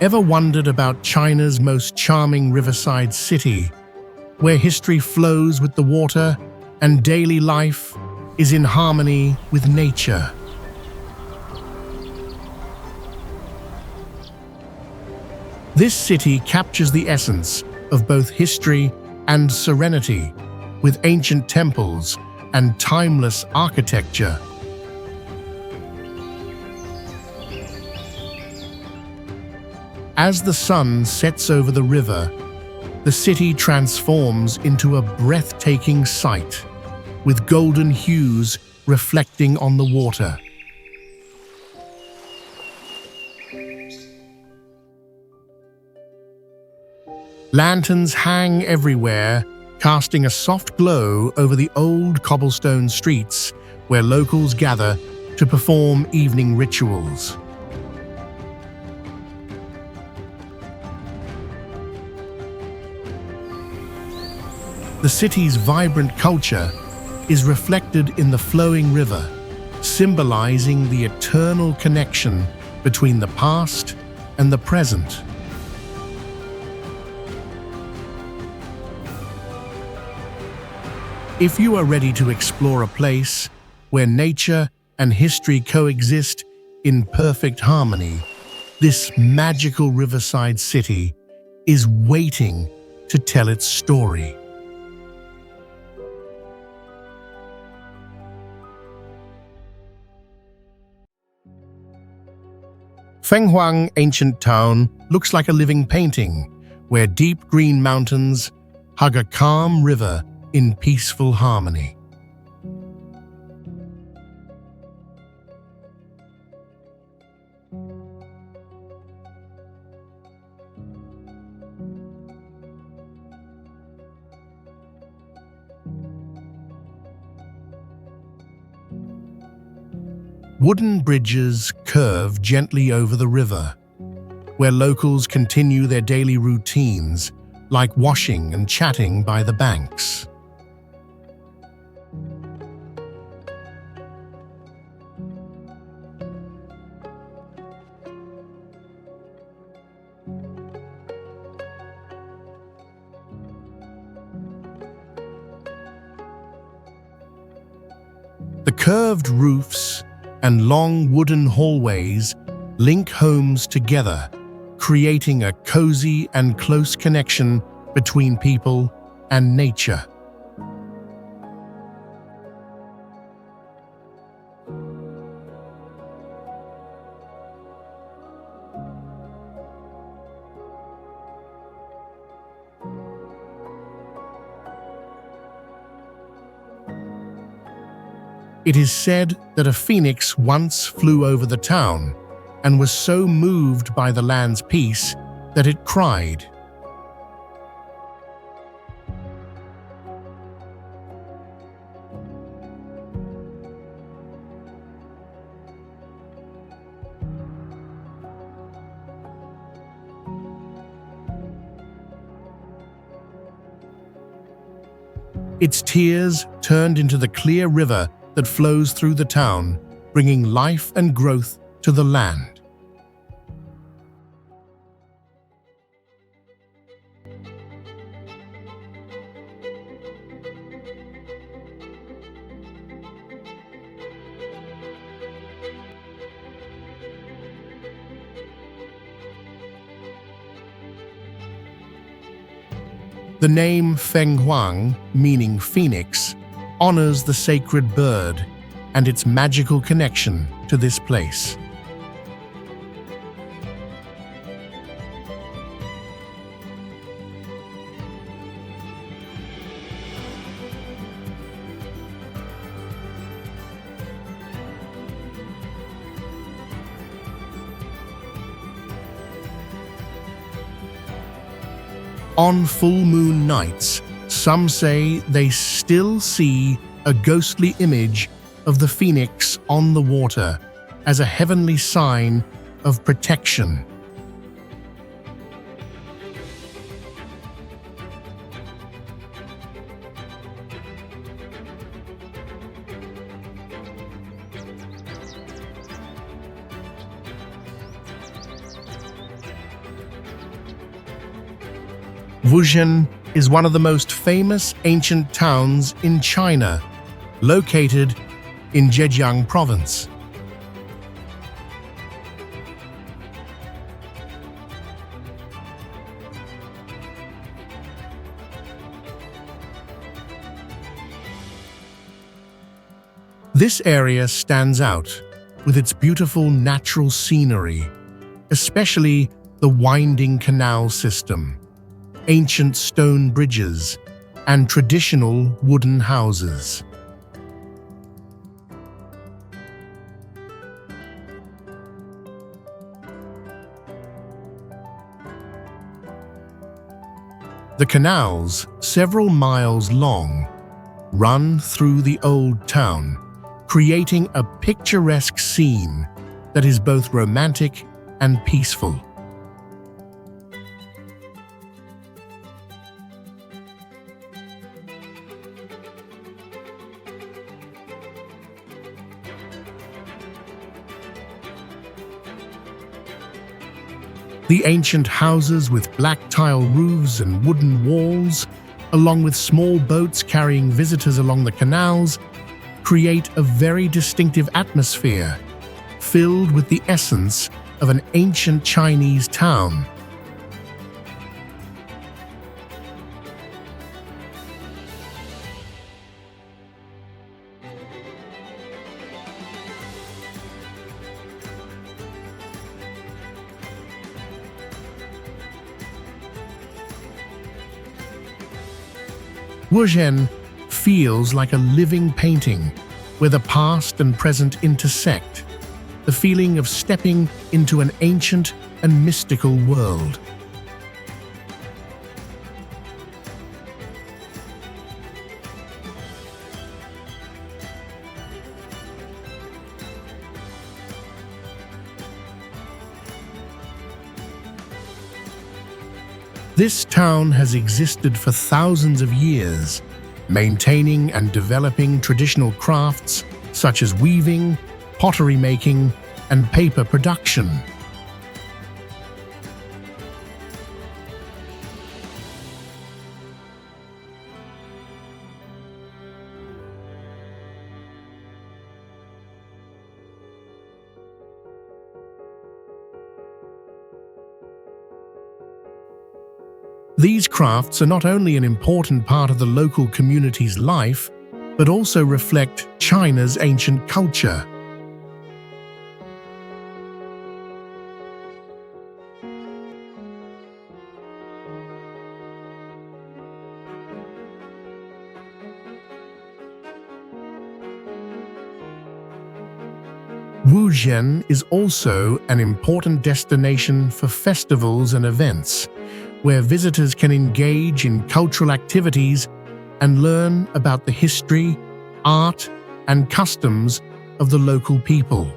Ever wondered about China's most charming riverside city, where history flows with the water and daily life is in harmony with nature? This city captures the essence of both history and serenity, with ancient temples and timeless architecture. As the sun sets over the river, the city transforms into a breathtaking sight, with golden hues reflecting on the water. Lanterns hang everywhere, casting a soft glow over the old cobblestone streets where locals gather to perform evening rituals. The city's vibrant culture is reflected in the flowing river, symbolizing the eternal connection between the past and the present. If you are ready to explore a place where nature and history coexist in perfect harmony, this magical riverside city is waiting to tell its story. Fenghuang ancient town looks like a living painting, where deep green mountains hug a calm river in peaceful harmony. Wooden bridges curve gently over the river, where locals continue their daily routines, like washing and chatting by the banks. The curved roofs and long wooden hallways link homes together, creating a cozy and close connection between people and nature. It is said that a phoenix once flew over the town and was so moved by the land's peace that it cried. Its tears turned into the clear river that flows through the town, bringing life and growth to the land. The name Fenghuang, meaning phoenix, honors the sacred bird and its magical connection to this place. On full moon nights, some say they still see a ghostly image of the phoenix on the water as a heavenly sign of protection. Wuzhen is one of the most famous ancient towns in China, located in Zhejiang province. This area stands out with its beautiful natural scenery, especially the winding canal system, ancient stone bridges, and traditional wooden houses. The canals, several miles long, run through the old town, creating a picturesque scene that is both romantic and peaceful. The ancient houses with black tile roofs and wooden walls, along with small boats carrying visitors along the canals, create a very distinctive atmosphere, filled with the essence of an ancient Chinese town. Wuzhen feels like a living painting where the past and present intersect, the feeling of stepping into an ancient and mystical world. This town has existed for thousands of years, maintaining and developing traditional crafts such as weaving, pottery making, and paper production. These crafts are not only an important part of the local community's life, but also reflect China's ancient culture. Wuzhen is also an important destination for festivals and events, where visitors can engage in cultural activities and learn about the history, art, and customs of the local people.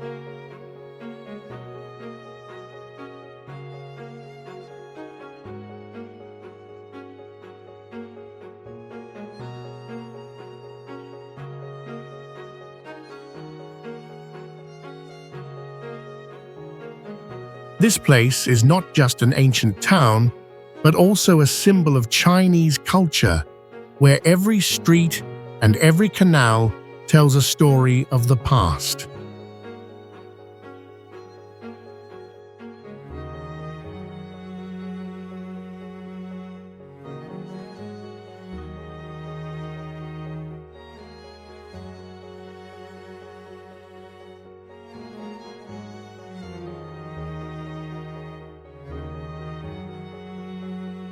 This place is not just an ancient town, but also a symbol of Chinese culture, where every street and every canal tells a story of the past.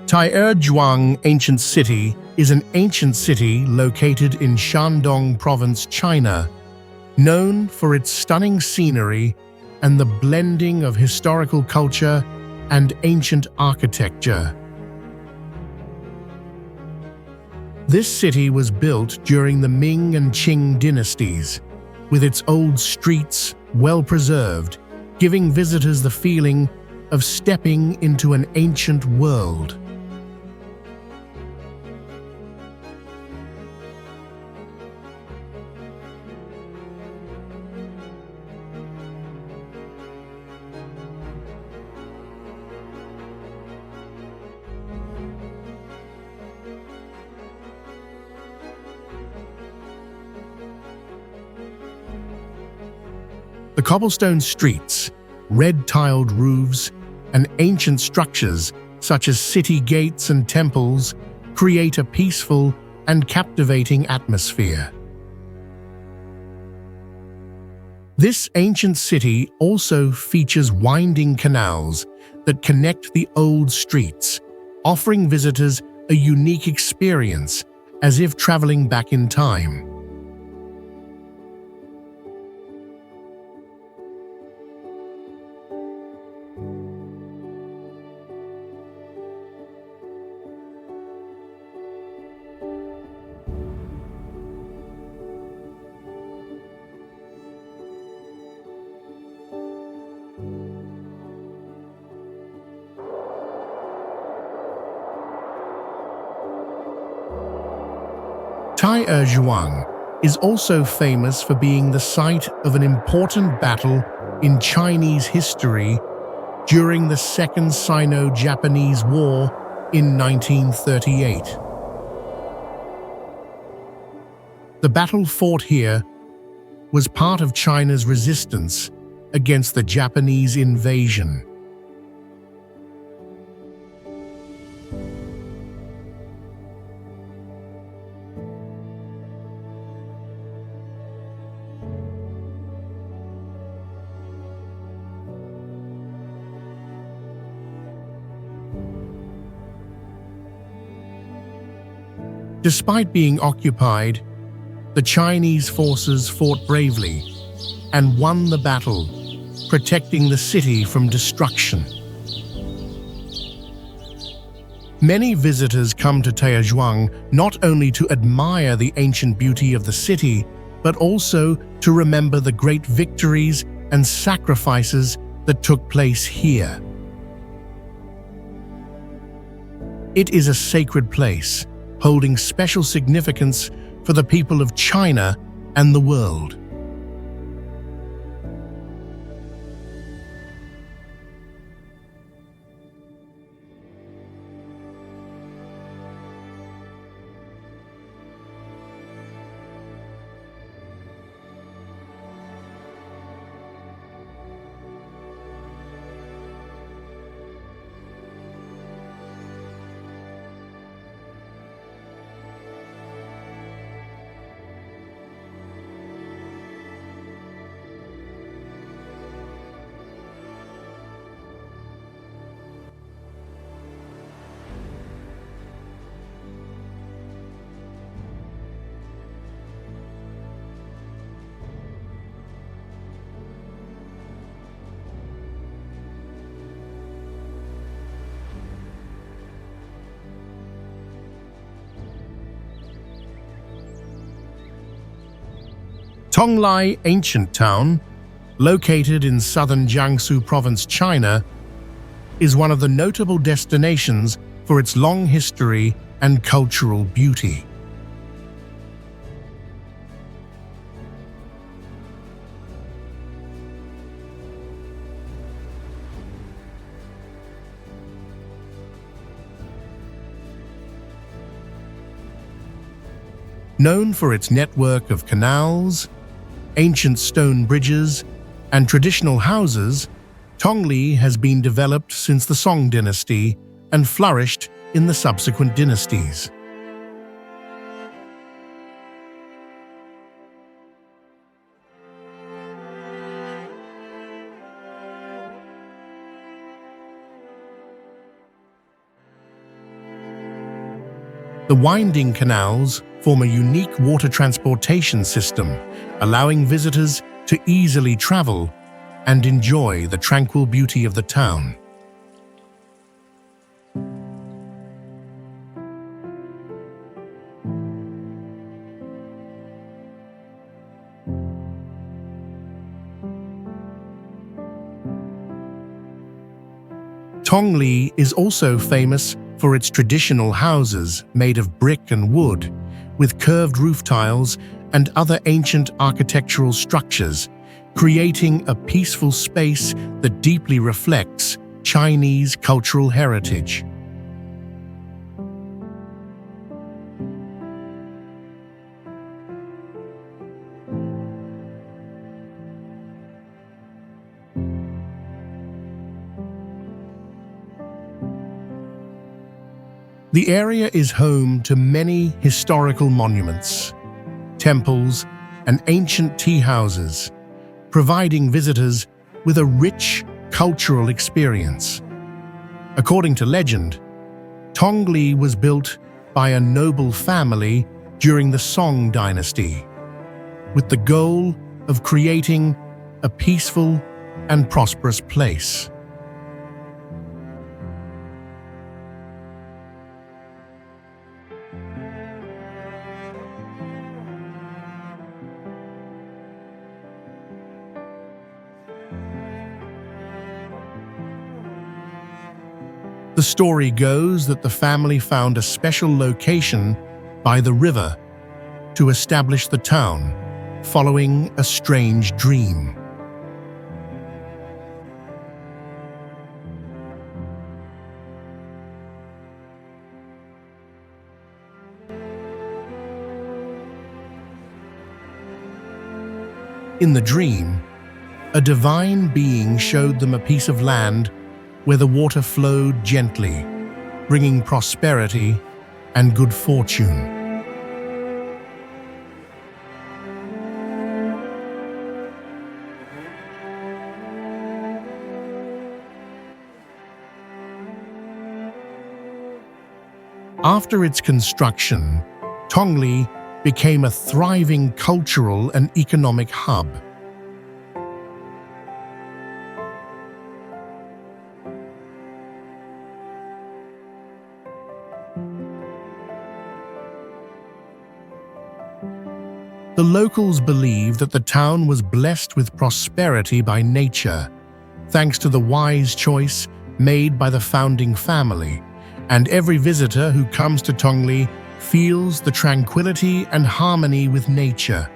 Taierzhuang Ancient City is an ancient city located in Shandong Province, China, known for its stunning scenery and the blending of historical culture and ancient architecture. This city was built during the Ming and Qing dynasties, with its old streets well preserved, giving visitors the feeling of stepping into an ancient world. The cobblestone streets, red-tiled roofs, and ancient structures such as city gates and temples create a peaceful and captivating atmosphere. This ancient city also features winding canals that connect the old streets, offering visitors a unique experience as if traveling back in time. Taierzhuang is also famous for being the site of an important battle in Chinese history during the Second Sino-Japanese War in 1938. The battle fought here was part of China's resistance against the Japanese invasion. Despite being occupied, the Chinese forces fought bravely and won the battle, protecting the city from destruction. Many visitors come to Taierzhuang not only to admire the ancient beauty of the city, but also to remember the great victories and sacrifices that took place here. It is a sacred place, holding special significance for the people of China and the world. Tongli Ancient Town, located in southern Jiangsu Province, China, is one of the notable destinations for its long history and cultural beauty. Known for its network of canals, ancient stone bridges, and traditional houses, Tongli has been developed since the Song dynasty and flourished in the subsequent dynasties. The winding canals form a unique water transportation system, allowing visitors to easily travel and enjoy the tranquil beauty of the town. Tongli is also famous for its traditional houses made of brick and wood, with curved roof tiles and other ancient architectural structures, creating a peaceful space that deeply reflects Chinese cultural heritage. The area is home to many historical monuments, temples, and ancient tea houses, providing visitors with a rich cultural experience. According to legend, Tongli was built by a noble family during the Song dynasty, with the goal of creating a peaceful and prosperous place. The story goes that the family found a special location by the river to establish the town, following a strange dream. In the dream, a divine being showed them a piece of land where the water flowed gently, bringing prosperity and good fortune. After its construction, Tongli became a thriving cultural and economic hub. The locals believe that the town was blessed with prosperity by nature, thanks to the wise choice made by the founding family, and every visitor who comes to Tongli feels the tranquility and harmony with nature.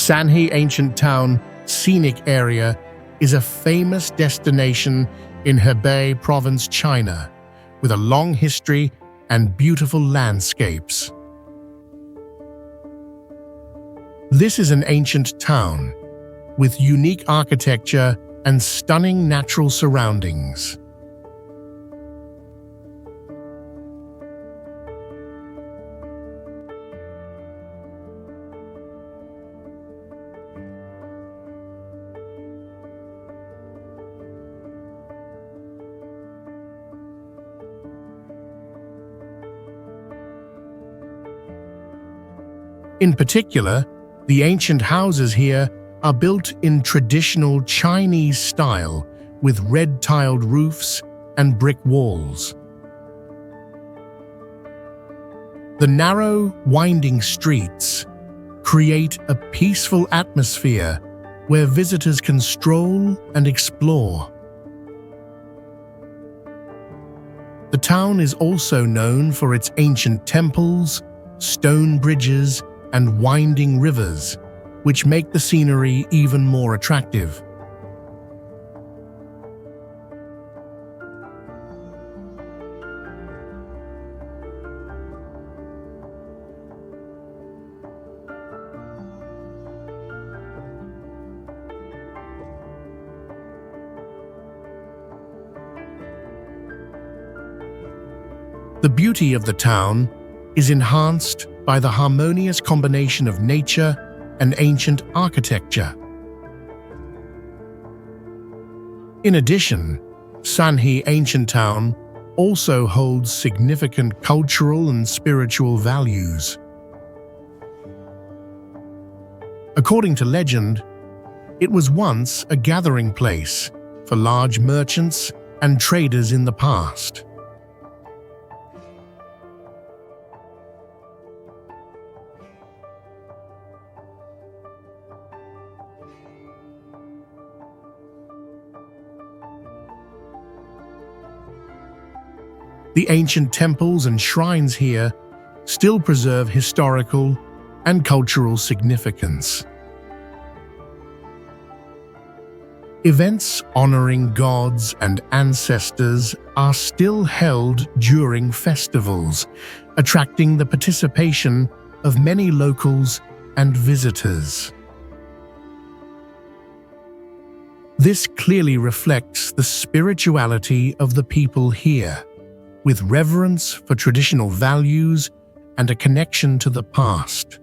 Sanhe Ancient Town Scenic Area is a famous destination in Hebei Province, China, with a long history and beautiful landscapes. This is an ancient town with unique architecture and stunning natural surroundings. In particular, the ancient houses here are built in traditional Chinese style with red-tiled roofs and brick walls. The narrow, winding streets create a peaceful atmosphere where visitors can stroll and explore. The town is also known for its ancient temples, stone bridges, and winding rivers, which make the scenery even more attractive. The beauty of the town is enhanced by the harmonious combination of nature and ancient architecture. In addition, Sanhe Ancient Town also holds significant cultural and spiritual values. According to legend, it was once a gathering place for large merchants and traders in the past. The ancient temples and shrines here still preserve historical and cultural significance. Events honoring gods and ancestors are still held during festivals, attracting the participation of many locals and visitors. This clearly reflects the spirituality of the people here, with reverence for traditional values and a connection to the past.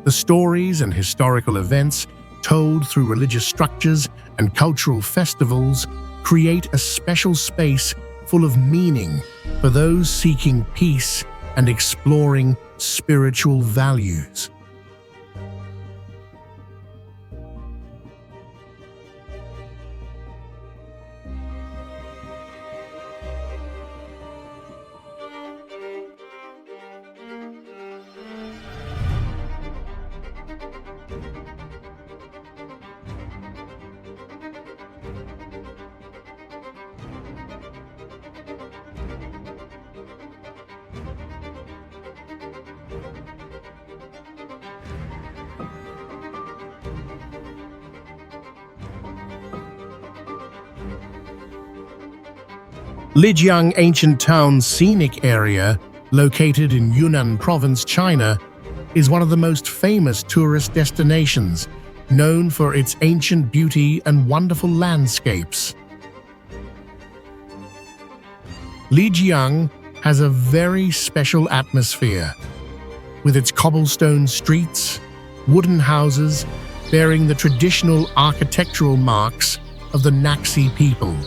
The stories and historical events told through religious structures and cultural festivals create a special space full of meaning for those seeking peace and exploring spiritual values. Lijiang Ancient Town Scenic Area, located in Yunnan Province, China, is one of the most famous tourist destinations, known for its ancient beauty and wonderful landscapes. Lijiang has a very special atmosphere, with its cobblestone streets, wooden houses bearing the traditional architectural marks of the Naxi people.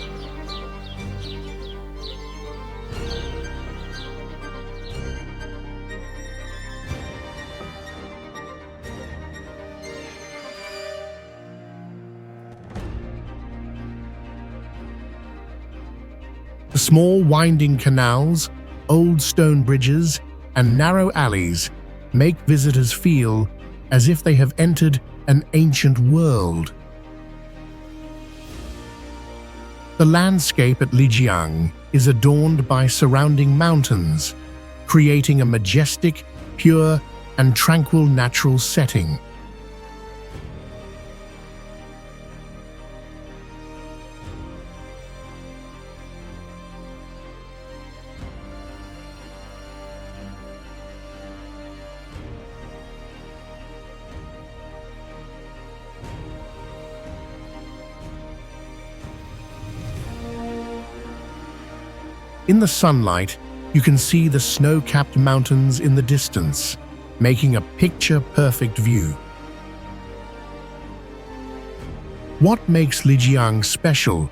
The small winding canals, old stone bridges, and narrow alleys make visitors feel as if they have entered an ancient world. The landscape at Lijiang is adorned by surrounding mountains, creating a majestic, pure, and tranquil natural setting. In the sunlight, you can see the snow-capped mountains in the distance, making a picture-perfect view. What makes Lijiang special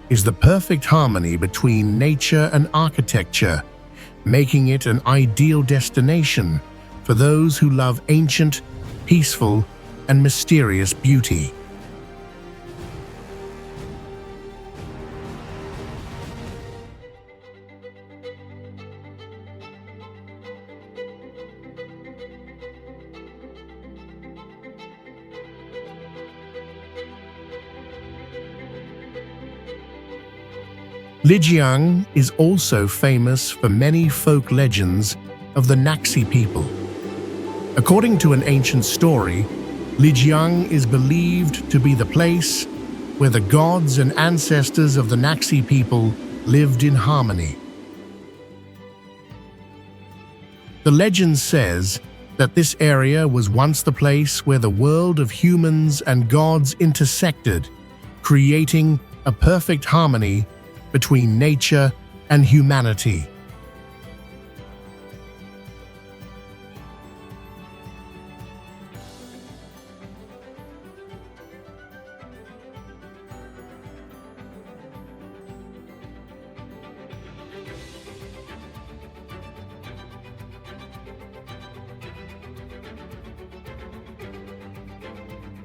is the perfect harmony between nature and architecture, making it an ideal destination for those who love ancient, peaceful, and mysterious beauty. Lijiang is also famous for many folk legends of the Naxi people. According to an ancient story, Lijiang is believed to be the place where the gods and ancestors of the Naxi people lived in harmony. The legend says that this area was once the place where the world of humans and gods intersected, creating a perfect harmony between nature and humanity.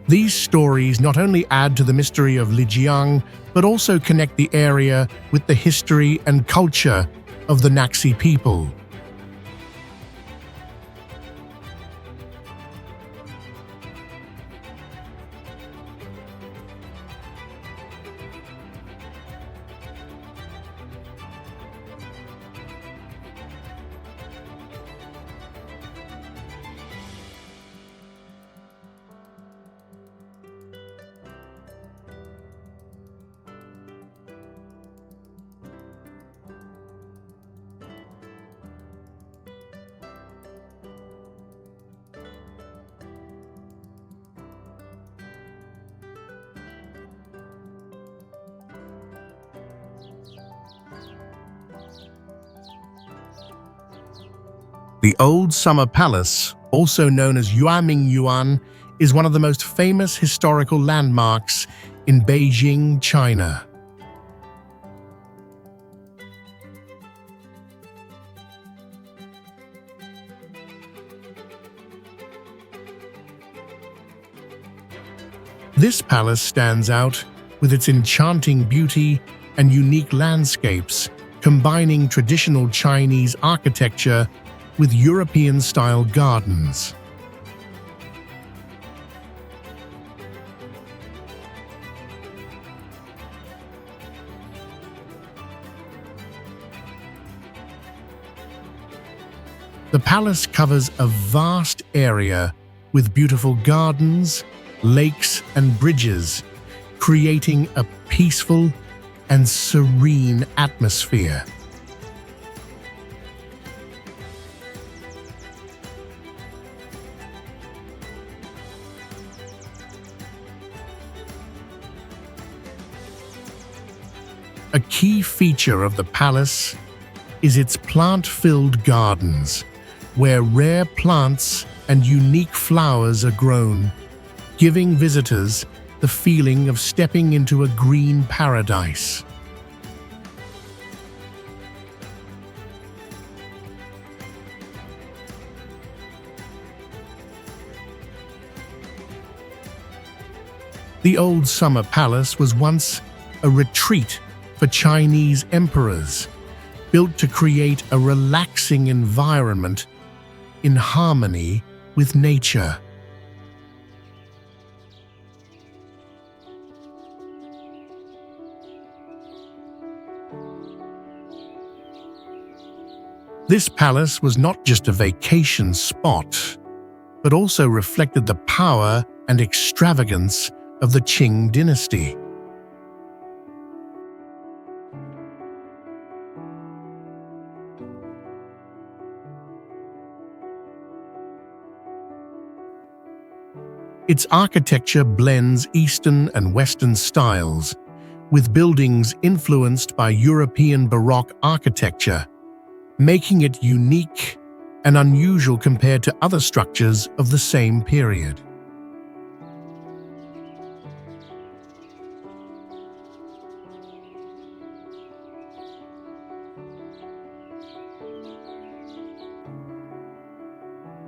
These stories not only add to the mystery of Lijiang, but also connect the area with the history and culture of the Naxi people. The Old Summer Palace, also known as Yuanming Yuan, is one of the most famous historical landmarks in Beijing, China. This palace stands out with its enchanting beauty and unique landscapes, combining traditional Chinese architecture with European-style gardens. The palace covers a vast area with beautiful gardens, lakes, and bridges, creating a peaceful and serene atmosphere. A key feature of the palace is its plant-filled gardens, where rare plants and unique flowers are grown, giving visitors the feeling of stepping into a green paradise. The Old Summer Palace was once a retreat for Chinese emperors, built to create a relaxing environment in harmony with nature. This palace was not just a vacation spot, but also reflected the power and extravagance of the Qing dynasty. Its architecture blends Eastern and Western styles, with buildings influenced by European Baroque architecture, making it unique and unusual compared to other structures of the same period.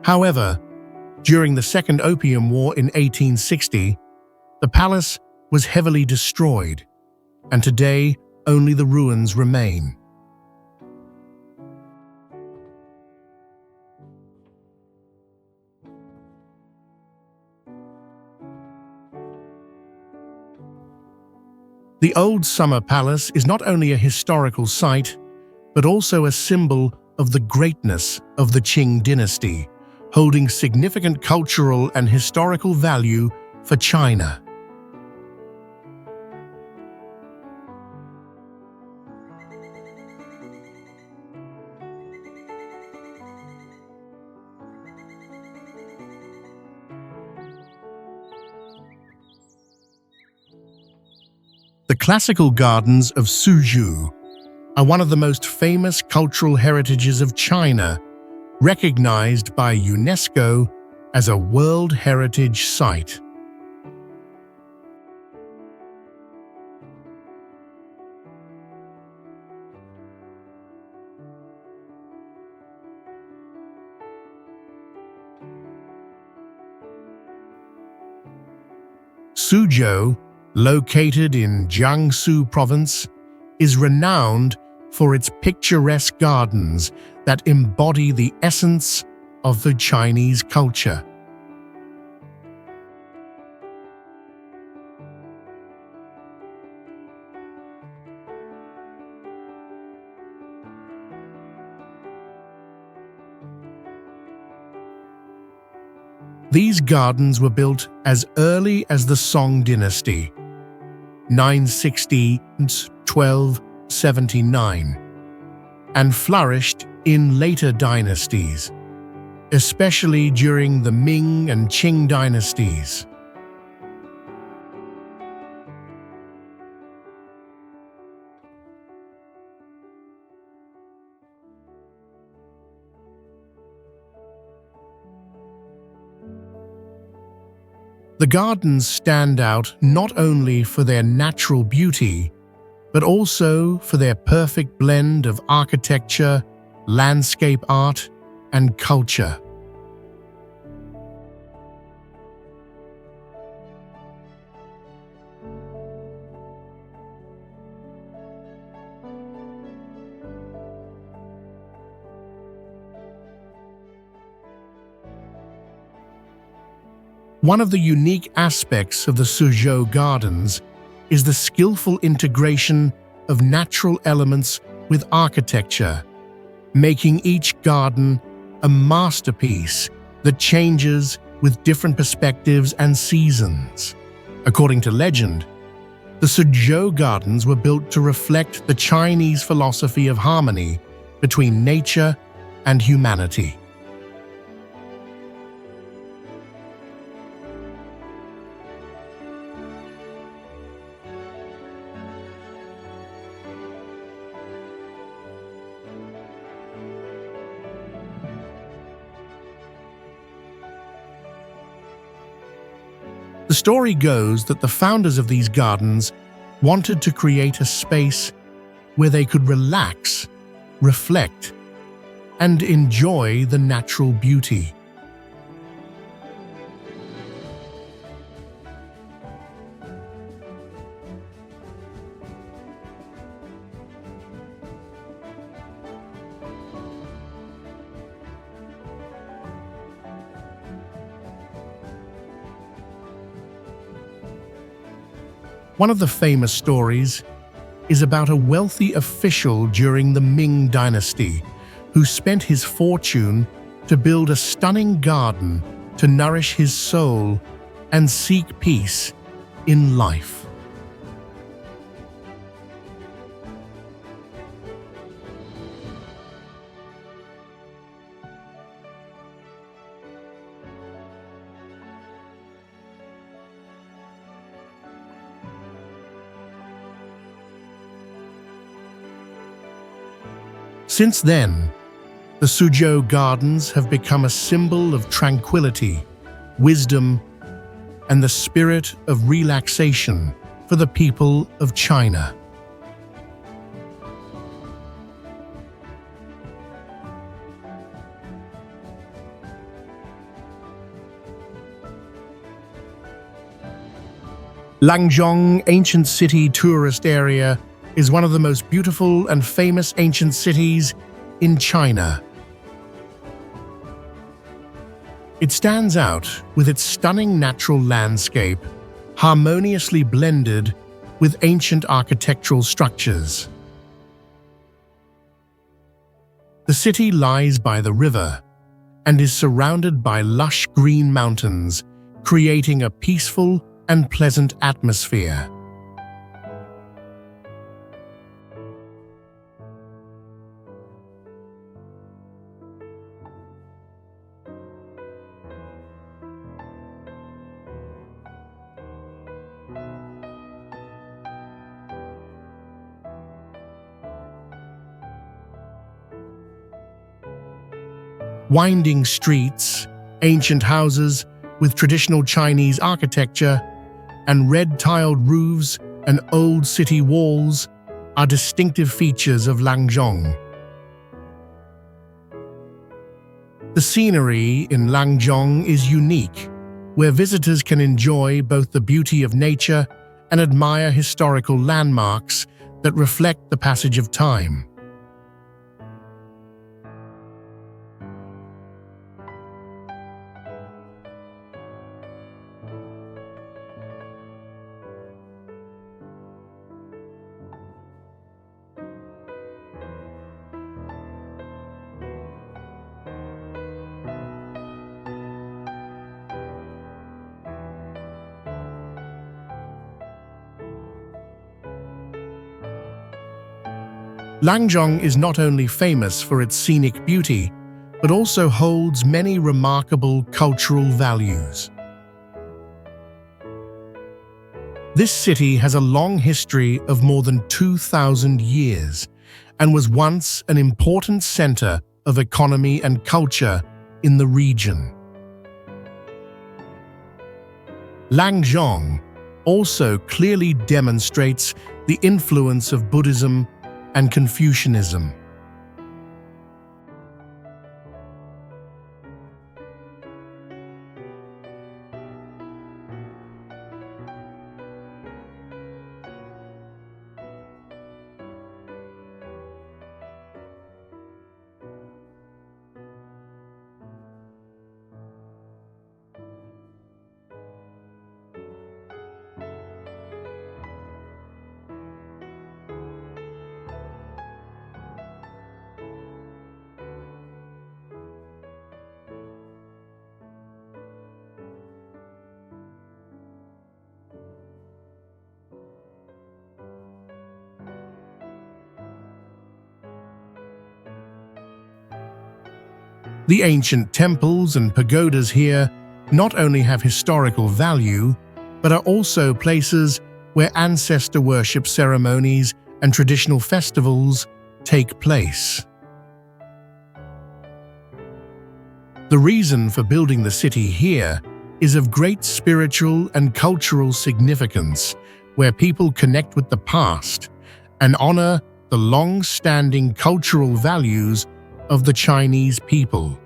However, during the Second Opium War in 1860, the palace was heavily destroyed, and today only the ruins remain. The Old Summer Palace is not only a historical site, but also a symbol of the greatness of the Qing dynasty, holding significant cultural and historical value for China. The classical gardens of Suzhou are one of the most famous cultural heritages of China, recognized by UNESCO as a World Heritage Site. Suzhou, located in Jiangsu province, is renowned for its picturesque gardens that embody the essence of the Chinese culture. These gardens were built as early as the Song dynasty, 960 and 1279, and flourished in later dynasties, especially during the Ming and Qing dynasties. The gardens stand out not only for their natural beauty, but also for their perfect blend of architecture, landscape art, and culture. One of the unique aspects of the Suzhou Gardens is the skillful integration of natural elements with architecture, making each garden a masterpiece that changes with different perspectives and seasons. According to legend, the Suzhou Gardens were built to reflect the Chinese philosophy of harmony between nature and humanity. The story goes that the founders of these gardens wanted to create a space where they could relax, reflect, and enjoy the natural beauty. One of the famous stories is about a wealthy official during the Ming dynasty who spent his fortune to build a stunning garden to nourish his soul and seek peace in life. Since then, the Suzhou Gardens have become a symbol of tranquility, wisdom, and the spirit of relaxation for the people of China. Langzhong ancient city tourist area is one of the most beautiful and famous ancient cities in China. It stands out with its stunning natural landscape, harmoniously blended with ancient architectural structures. The city lies by the river and is surrounded by lush green mountains, creating a peaceful and pleasant atmosphere. Winding streets, ancient houses with traditional Chinese architecture, and red-tiled roofs and old city walls are distinctive features of Langzhong. The scenery in Langzhong is unique, where visitors can enjoy both the beauty of nature and admire historical landmarks that reflect the passage of time. Langzhong is not only famous for its scenic beauty, but also holds many remarkable cultural values. This city has a long history of more than 2,000 years and was once an important center of economy and culture in the region. Langzhong also clearly demonstrates the influence of Buddhism and Confucianism. The ancient temples and pagodas here not only have historical value, but are also places where ancestor worship ceremonies and traditional festivals take place. The reason for building the city here is of great spiritual and cultural significance, where people connect with the past and honor the long-standing cultural values of the Chinese people.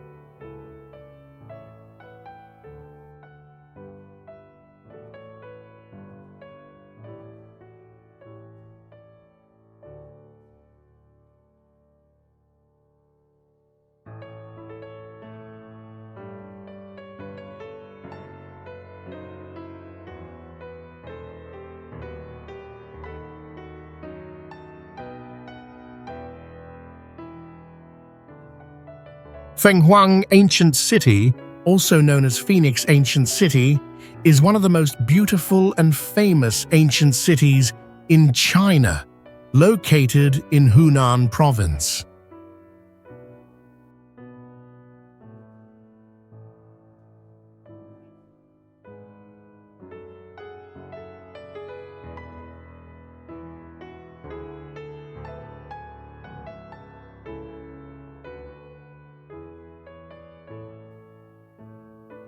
Fenghuang Ancient City, also known as Phoenix Ancient City, is one of the most beautiful and famous ancient cities in China, located in Hunan Province.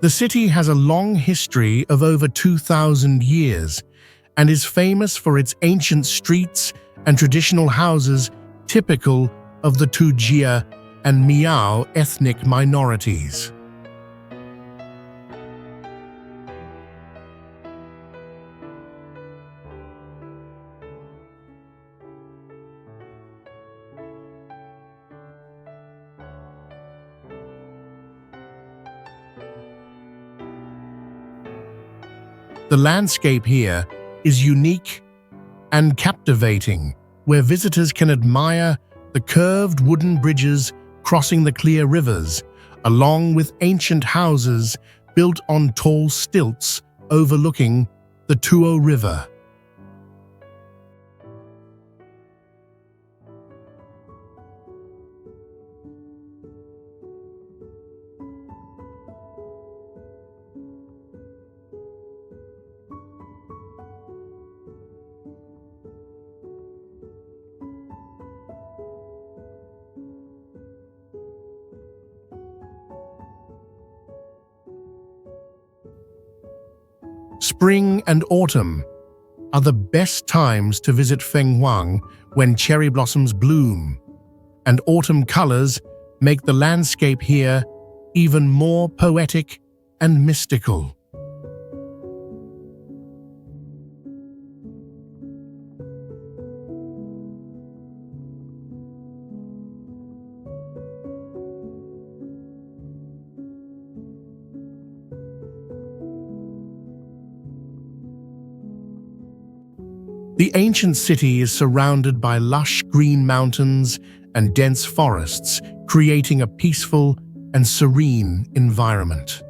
The city has a long history of over 2,000 years and is famous for its ancient streets and traditional houses typical of the Tujia and Miao ethnic minorities. The landscape here is unique and captivating, where visitors can admire the curved wooden bridges crossing the clear rivers, along with ancient houses built on tall stilts overlooking the Tuo River. Spring and autumn are the best times to visit Fenghuang, when cherry blossoms bloom, and autumn colors make the landscape here even more poetic and mystical. The ancient city is surrounded by lush green mountains and dense forests, creating a peaceful and serene environment.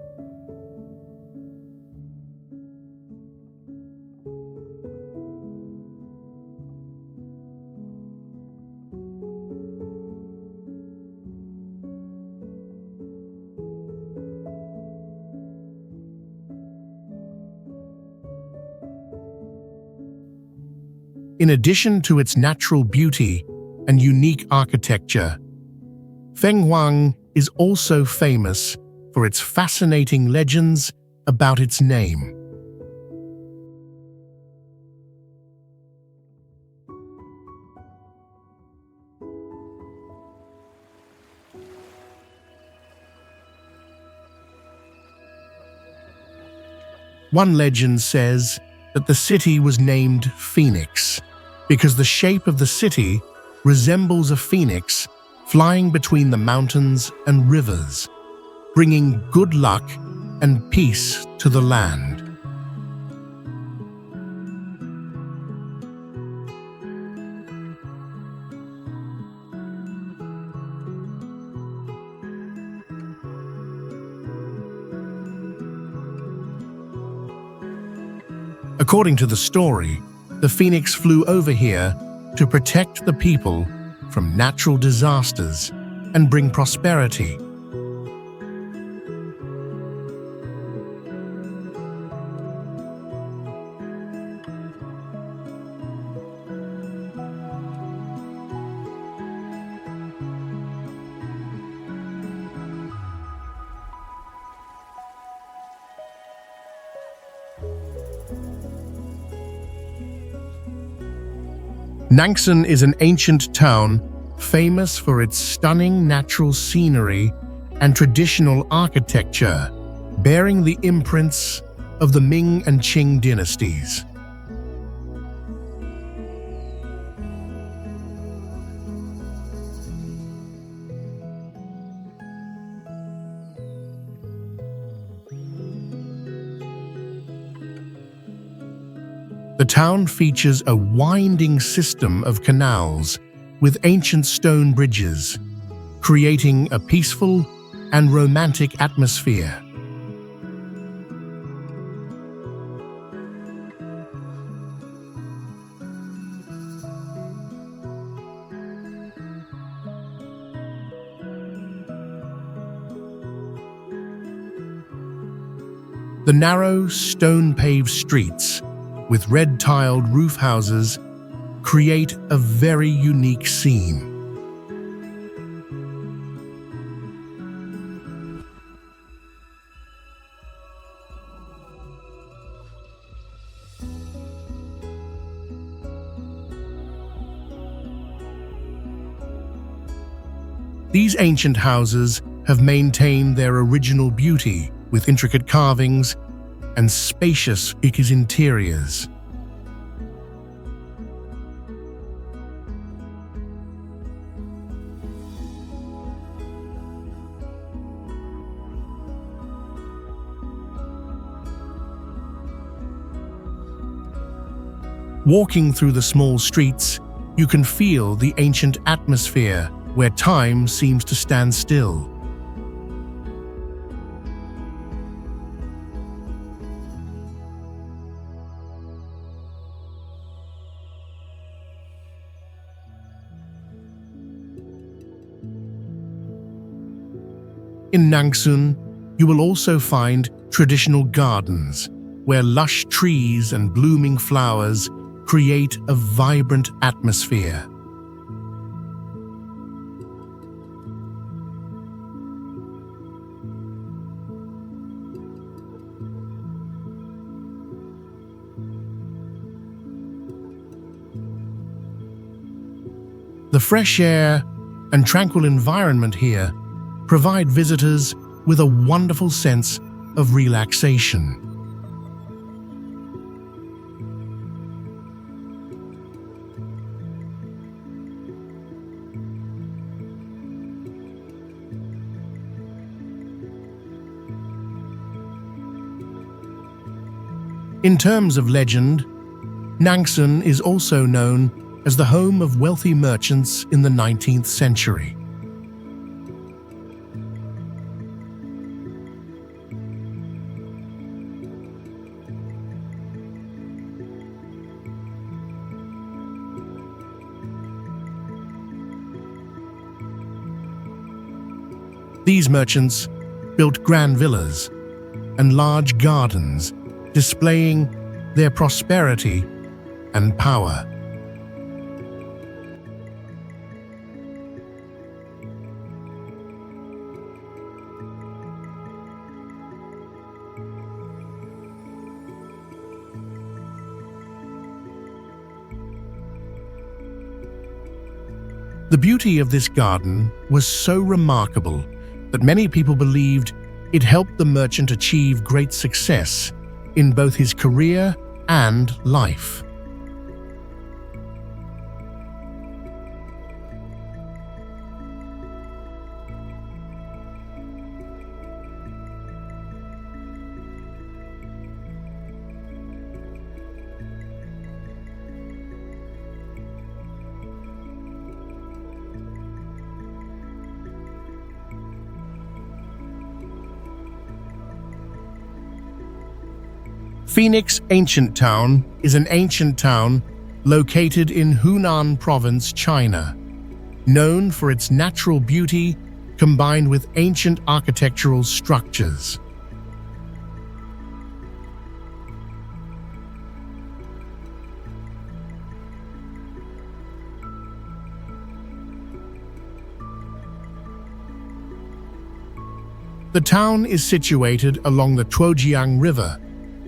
In addition to its natural beauty and unique architecture, Fenghuang is also famous for its fascinating legends about its name. One legend says that the city was named Phoenix because the shape of the city resembles a phoenix flying between the mountains and rivers, bringing good luck and peace to the land. According to the story, the phoenix flew over here to protect the people from natural disasters and bring prosperity. Nanxun is an ancient town famous for its stunning natural scenery and traditional architecture, bearing the imprints of the Ming and Qing dynasties. The town features a winding system of canals with ancient stone bridges, creating a peaceful and romantic atmosphere. The narrow, stone-paved streets with red-tiled roof houses create a very unique scene. These ancient houses have maintained their original beauty with intricate carvings and spacious interiors. Walking through the small streets, you can feel the ancient atmosphere where time seems to stand still. In Nanxun, you will also find traditional gardens where lush trees and blooming flowers create a vibrant atmosphere. The fresh air and tranquil environment here provide visitors with a wonderful sense of relaxation. In terms of legend, Nanxun is also known as the home of wealthy merchants in the 19th century. These merchants built grand villas and large gardens, displaying their prosperity and power. The beauty of this garden was so remarkable that many people believed it helped the merchant achieve great success in both his career and life. Phoenix Ancient Town is an ancient town located in Hunan Province, China, known for its natural beauty combined with ancient architectural structures. The town is situated along the Zhouzhuang River,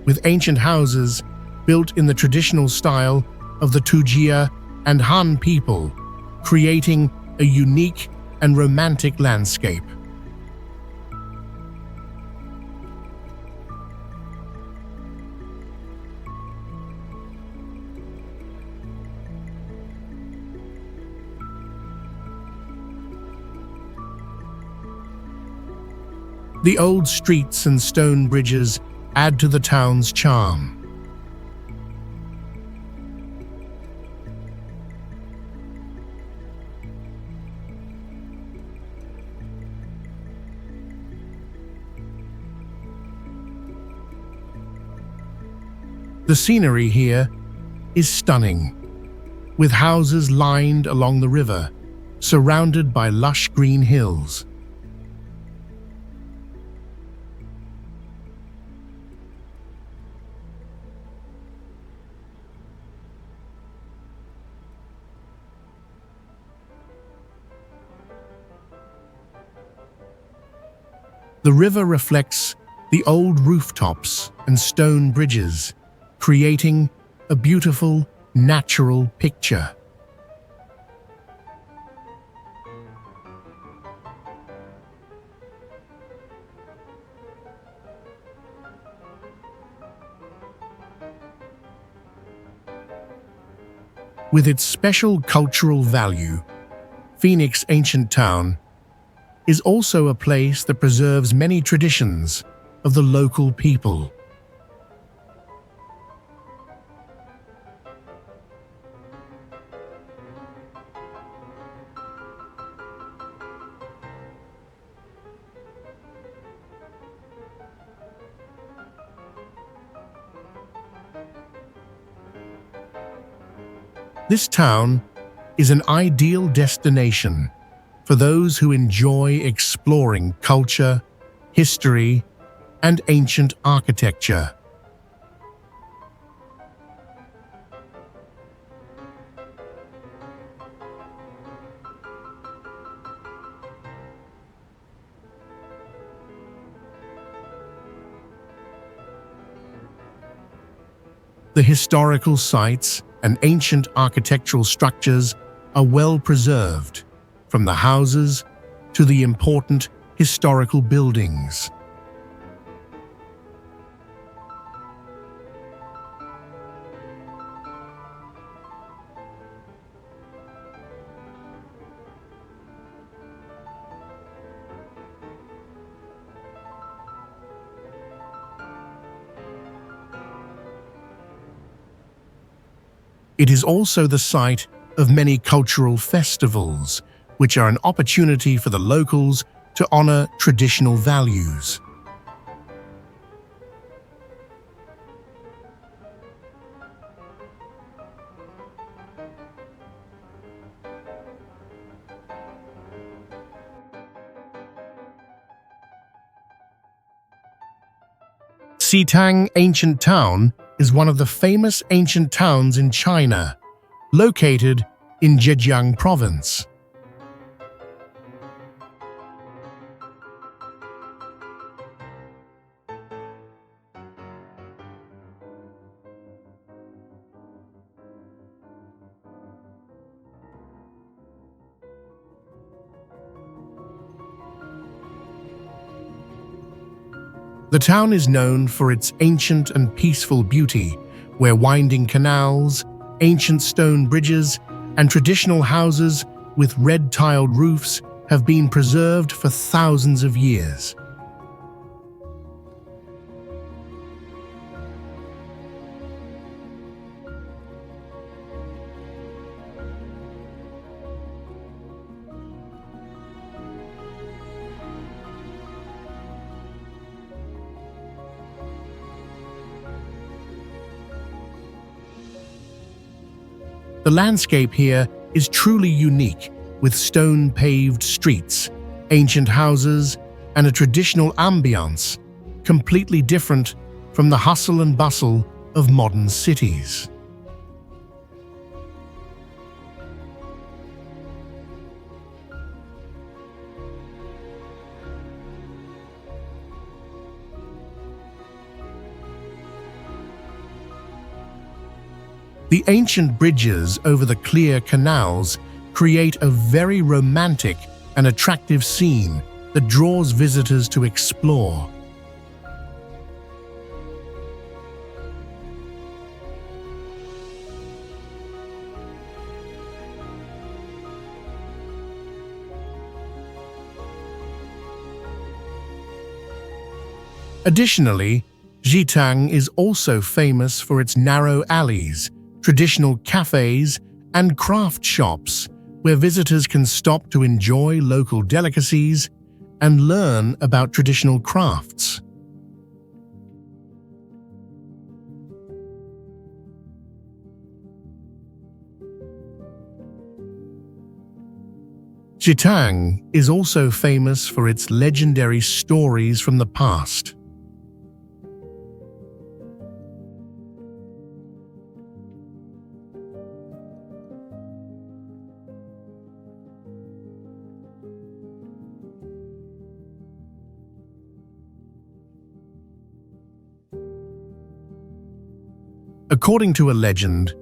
with ancient houses built in the traditional style of the Tujia and Han people, creating a unique and romantic landscape. The old streets and stone bridges add to the town's charm. The scenery here is stunning, with houses lined along the river, surrounded by lush green hills. The river reflects the old rooftops and stone bridges, creating a beautiful, natural picture. With its special cultural value, Phoenix Ancient Town is also a place that preserves many traditions of the local people. This town is an ideal destination for those who enjoy exploring culture, history, and ancient architecture. The historical sites and ancient architectural structures are well preserved, from the houses to the important historical buildings. It is also the site of many cultural festivals, which are an opportunity for the locals to honor traditional values. Xitang Ancient Town is one of the famous ancient towns in China, located in Zhejiang province. The town is known for its ancient and peaceful beauty, where winding canals, ancient stone bridges, and traditional houses with red-tiled roofs have been preserved for thousands of years. The landscape here is truly unique, with stone-paved streets, ancient houses, and a traditional ambiance, completely different from the hustle and bustle of modern cities. The ancient bridges over the clear canals create a very romantic and attractive scene that draws visitors to explore. Additionally, Xitang is also famous for its narrow alleys, traditional cafes, and craft shops where visitors can stop to enjoy local delicacies and learn about traditional crafts. Xitang is also famous for its legendary stories from the past. According to a legend,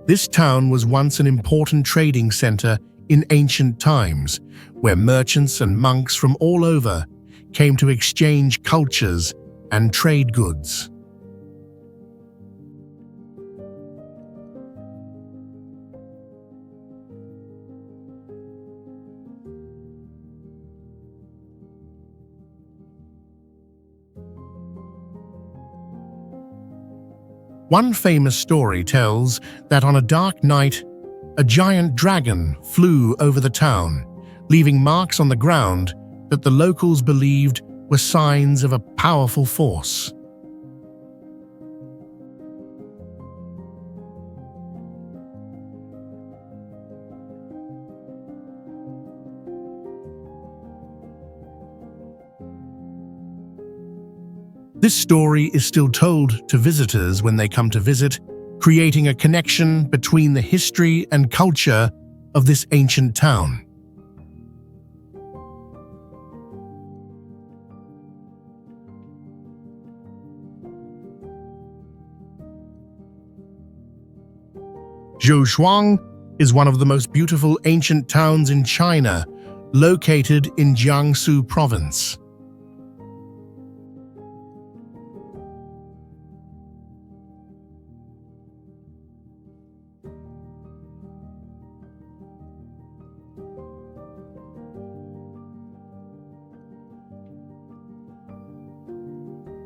this town was once an important trading center in ancient times, where merchants and monks from all over came to exchange cultures and trade goods. One famous story tells that on a dark night, a giant dragon flew over the town, leaving marks on the ground that the locals believed were signs of a powerful force. This story is still told to visitors when they come to visit, creating a connection between the history and culture of this ancient town. Zhouzhuang is one of the most beautiful ancient towns in China, located in Jiangsu province.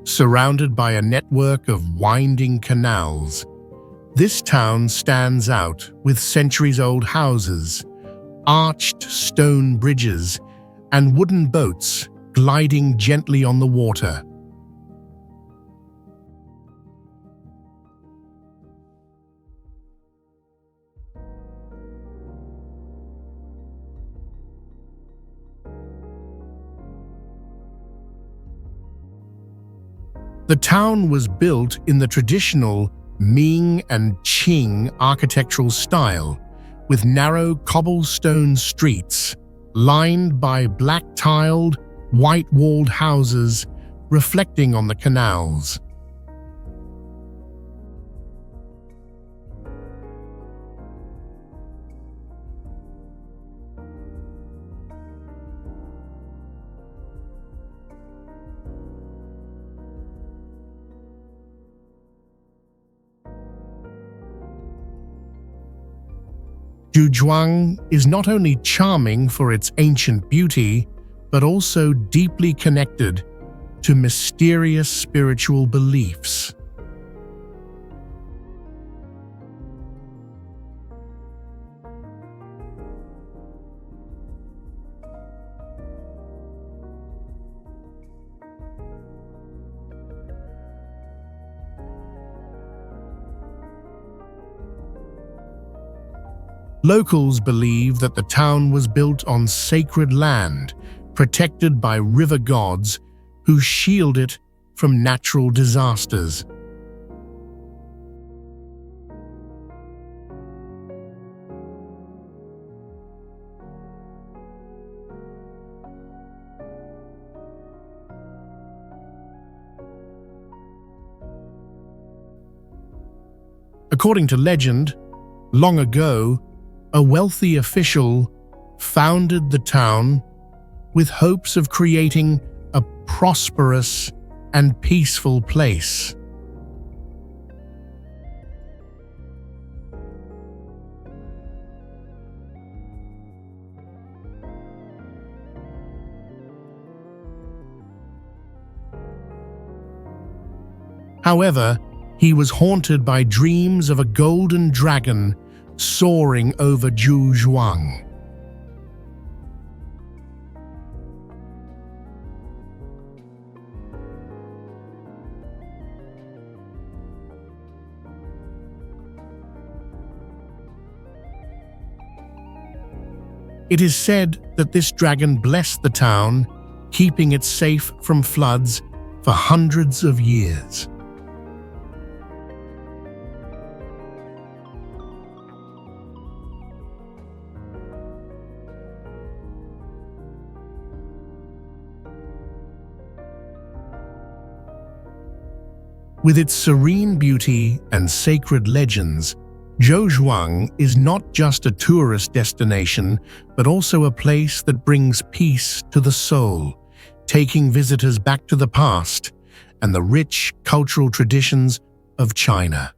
Surrounded by a network of winding canals, This town stands out with centuries-old houses, arched stone bridges, and wooden boats gliding gently on the water. The town was built in the traditional Ming and Qing architectural style, with narrow cobblestone streets lined by black-tiled, white-walled houses reflecting on the canals. Zhouzhuang is not only charming for its ancient beauty, but also deeply connected to mysterious spiritual beliefs. Locals believe that the town was built on sacred land, protected by river gods who shield it from natural disasters. According to legend, long ago, a wealthy official founded the town with hopes of creating a prosperous and peaceful place. However, he was haunted by dreams of a golden dragon soaring over Zhouzhuang. It is said that this dragon blessed the town, keeping it safe from floods for hundreds of years. With its serene beauty and sacred legends, Zhouzhuang is not just a tourist destination, but also a place that brings peace to the soul, taking visitors back to the past and the rich cultural traditions of China.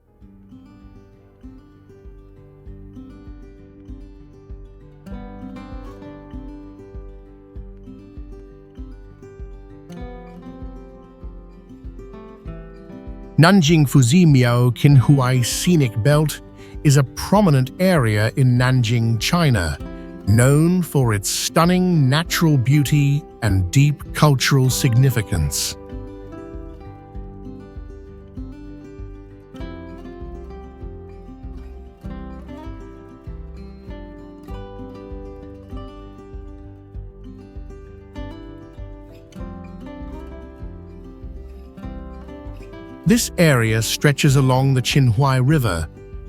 Nanjing Fuzimiao Qinhuai Scenic Belt is a prominent area in Nanjing, China, known for its stunning natural beauty and deep cultural significance. This area stretches along the Qinhuai River,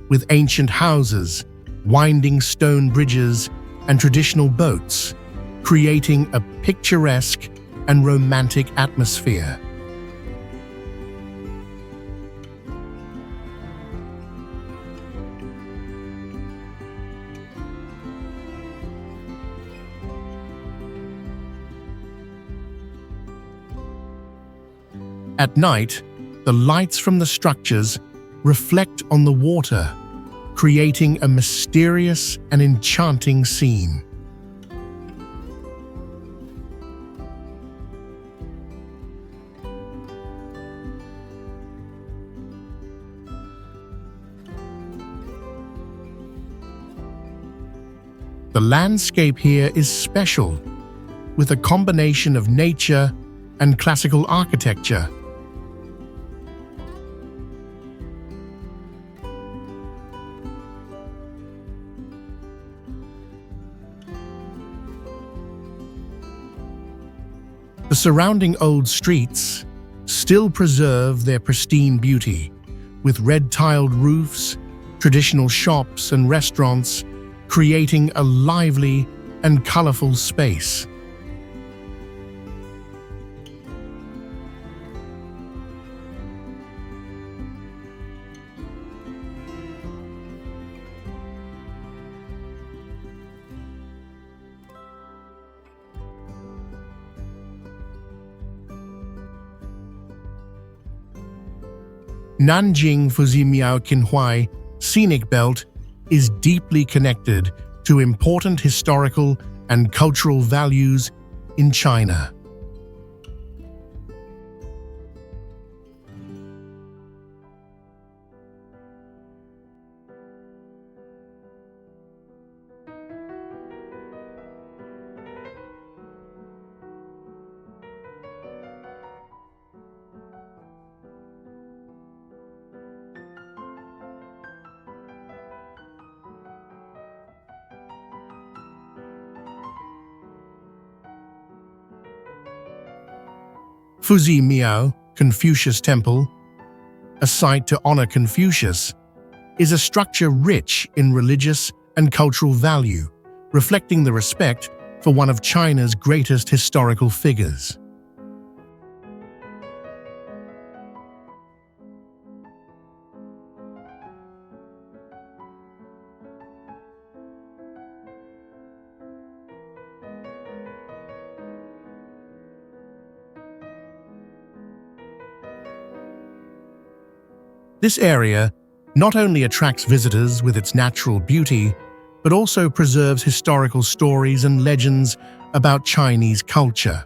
with ancient houses, winding stone bridges, and traditional boats, creating a picturesque and romantic atmosphere. At night, the lights from the structures reflect on the water, creating a mysterious and enchanting scene. The landscape here is special, with a combination of nature and classical architecture. The surrounding old streets still preserve their pristine beauty, with red-tiled roofs, traditional shops and restaurants, creating a lively and colorful space. Nanjing Fuzimiao Qinhuai scenic belt is deeply connected to important historical and cultural values in China. Fuzi Miao, Confucius Temple, a site to honor Confucius, is a structure rich in religious and cultural value, reflecting the respect for one of China's greatest historical figures. This area not only attracts visitors with its natural beauty, but also preserves historical stories and legends about Chinese culture.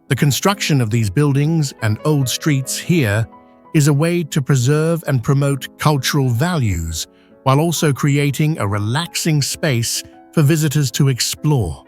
The construction of these buildings and old streets here is a way to preserve and promote cultural values while also creating a relaxing space for visitors to explore.